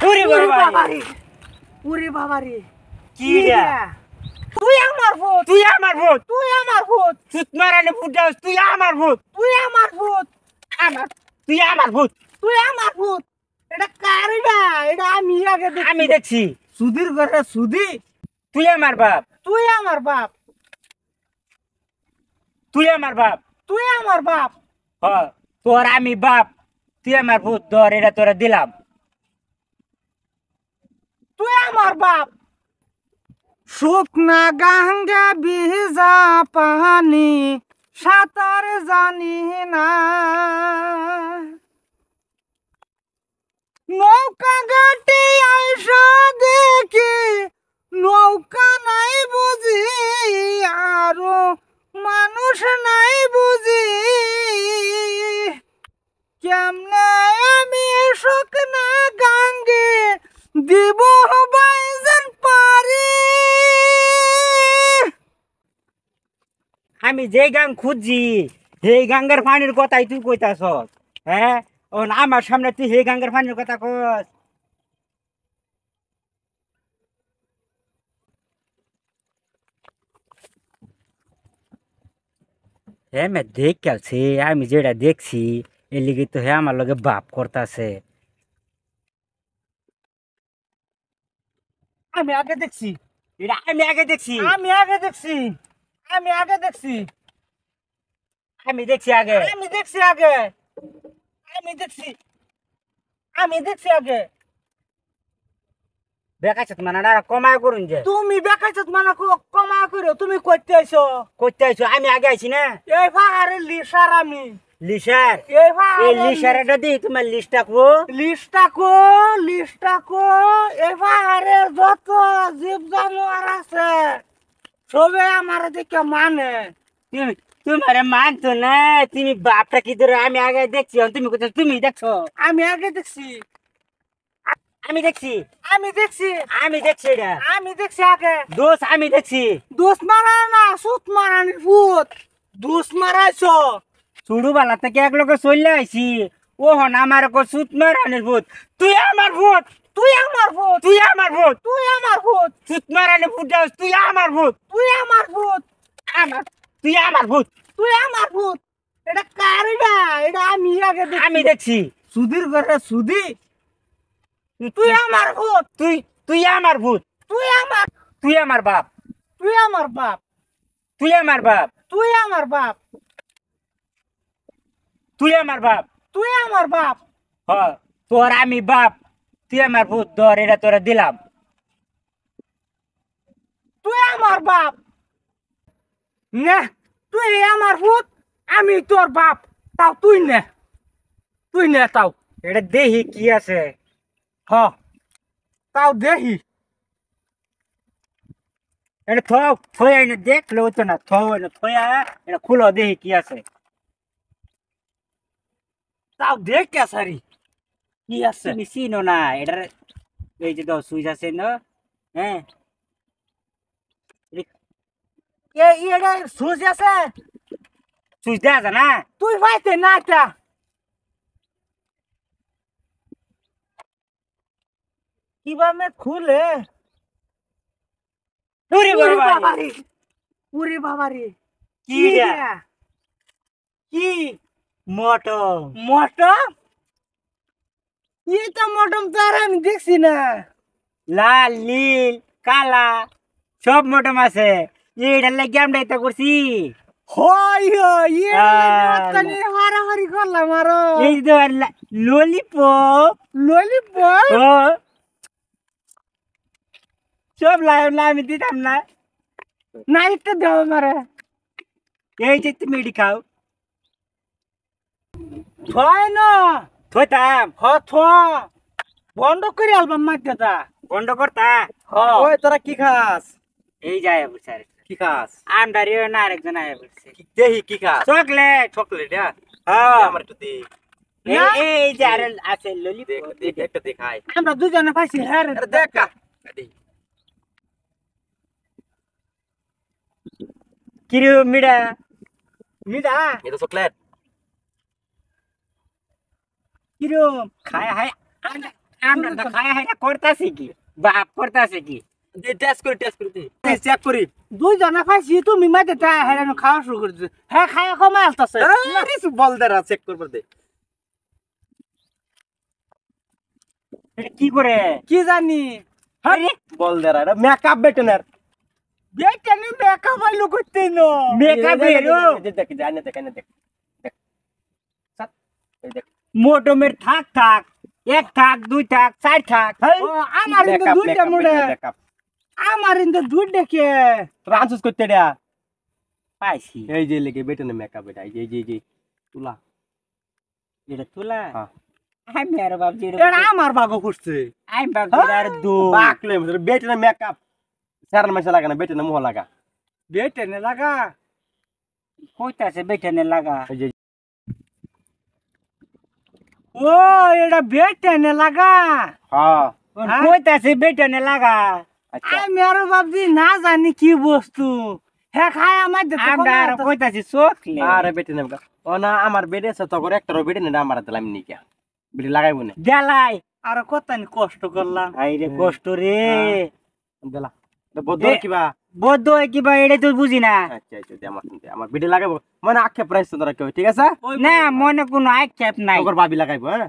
ওরে বাবা রে ওরে বাবা রে কি রে তুই আমার ভূত তুই আমার ভূত তুই আমার ভূত সুত মারানে ফুটাস তুই আমার ভূত তুই আমার ভূত আমার তুই আমার ভূত তুই আমার ভূত এটা কারিডা এটা আমি আগে দেখি আমি দেখছি সুধীর ঘরে সুধি তুই আমার বাপ তুই আমার বাপ তুই আমার বাপ তুই আমার বাপ হ তোর আমি বাপ তুই আমার ভূত ধর এটা তোরা দিলাম তুই আমার বাপ শুকনা গাঙ্গা ভিজা পানি সাঁতার জানি না নৌকা ঘাটে আইসা দেখি নৌকা নাই বুঝি আরো মানুষ নাই বুঝি কেমনে আমি শুকনা গাঙ্গে দিব বাইজন পারি আমি যে গাং খুঁজছি সেই গাঙ্গের পানির কথাই তুই কইতাছ হ্যাঁ ও আমার সামনে তুই সেই গাঙ্গের পানির কথা কস হ্যাঁ মে দেখ গেছে আমি যেটা দেখছি এর লিগে তো হ্যাঁ আমার লগে বাপ করতাছে আমি আগে দেখছি এটা আমি আগে দেখছি আমি আগে দেখছি আমি আগে দেখছি আমি দেখছি আগে আমি দেখছি আগে আমি দেখছি আমি দেখছি আগে বেকাছে মানে না কমায় করুন যে তুমি বেকাইছ মানে কমা করো তুমি করতে আইছো করতে আইছো আমি আগে আইছি না এই পাহাড়ের লিসার আমি লিসার এই এই পাহাড়ের লিসারটা দি তোমার লিস্টটা কো লিস্টটা কো এই পাহাড়ের যত জীব জানোয়ার আছে সবে আমার দেখে মানে তুমি তোমারে মানতো না তুমি বাপটা কি ধরে আমি আগে দেখছি তুমি কোথায় তুমি দেখছো আমি আগে দেখছি আমি দেখছি আমি দেখছি আমি দেখছি এটা আমি দেখছি আগে দোষ আমি দেখছি দোষ মারা না সুত মারানি ভূত দোষ মারাইছো চুড়ু বালা থেকে এক লোকে চলে আইছি ও হন আমার কো সুত মারানির ভূত তুই আমার ভূত তুই আমার ভূত তুই আমার ভূত তুই আমার ভূত সুত মারানি ফুটাস তুই আমার ভূত তুই আমার ভূত আমার তুই আমার ভূত তুই আমার ভূত এটা কারিডা এটা আমি আগে দেখছি আমি দেখছি সুধীর ঘরে সুধি তুই আমার ভূত তুই তুই আমার ভূত তুই আমার তুই আমার বাপ তুই আমার বাপ তুই আমার বাপ তুই আমার বাপ তুই আমার বাপ তুই আমার বাপ হ তোর আমি বাপ তুই আমার ভূত ধর এটা তোরা দিলাম তুই আমার বাপ নে তুই আমার ভূত আমি তোর বাপ তাও তুই নে তাও এটা দেহি কি আছে হ তাও দেহি এটা থয়া এনে দেখলে হতো না থয়া এটা খুলো দেহি কি আছে তাও দেখ কে সারি কি আছে তুমি চিনো না এটার এই যে দাও সুইচ আছে না হ্যাঁ এটা সুজ আছে সুইচ দেওয়া আছে না তুই পাইতে না এটা কিভাবে খুলে ওরে বাবা রে ওরে বাবা রে কি রে কি মোটম মটম এটা মটম তো আর আমি দেখছি না লাল নীল কালা সব মোটম আছে এটার লাগে আমরা এটা করছি হয় আহ, কানে হারাহারি করলাম আরো এই যে ললিপপ ললিপপ ও সব লাইভ না আমি দিতাম না নাইটটা দেও মারে এই যে তুমি এটি খাও হয় না থইতাম হথ বন্ধ করে অ্যালবাম মারতে দা বন্ধ করতা ওই তোরা কি খাস এই যায় বুঝার কি খাস আমদারি না আরেকজন আয়া বলছে দেহি কি খাস চকলেট চকলেট হ্যাঁ আমার একটু দে এই যে আর আছে ললিপপ একটা দেখাই আমরা দুজনে পাইছি হ্যাঁ রে দেখা কিরু মিডা মিডা এটা চকলেট কিরু খায় হায় আমরা তো খায় হায় করতাছি কি বাপ করতাছে কি টেস্ট করি চেক করি দুইজনে খাইছি তুমি মাঝে হেরান খাওয়া শুরু করে দিছো হ্যাঁ খায়া কমাই আসতেছে কিছু বল দেরা চেক করবার দে এটা কি করে কি জানি আরে বল দেরা এটা মেকআপ বেটনার বেটা নি মেকআপ আইলো করতে নো মেকআপ এরো দেখ জানে দেখ এনে দেখ দেখ সাত এই দেখ মোটমের থাক থাক এক থাক দুই থাক চার থাক ও আমার ইন্দে দুইটা মুড়ে আমার ইন্দে দুইটা কে ট্রান্সফার করতে দেয়া পাইছি এই যে লেগে বেটনে মেকআপ এটা এই যে তুলা এটা তোলা হ্যাঁ আমি আর বাবজি এটা আমার বাগো করছে আমি বাবজি আর দু বাকলে বেটনে মেকআপ সারা মাসে লাগা না বেটনে মুহ লাগা বেটা নে লাগা কইতাছে বেটানে লাগা এই যে ও এটা বেটা নে লাগা হ্যাঁ কইতাছে বেটানে লাগা আচ্ছা আমি আর ভাবছি না জানি কি বস্তু হ্যাঁ খায় আমার দিতে আমরা আর কইতাছি চোখলে আরে বেটনে মেকআপ ও না আমার বেডে আছে তো করে একটারও বেটনে না আমার দিলাম নি কে বেটে লাগাইবো না দেলাই আর কতনি কষ্ট করলাম আইরে কষ্ট রে দিলা বদল কিবা বদ্ধ কিবা এটা তো বুঝি না আচ্ছা আচ্ছা আমার বেডে লাগাইবো মানে আক্ষেপ রাইছ তোরা কেউ ঠিক আছে না মনে কোনো আক্ষেপ নাই তোর ভাবি লাগাইবো হ্যাঁ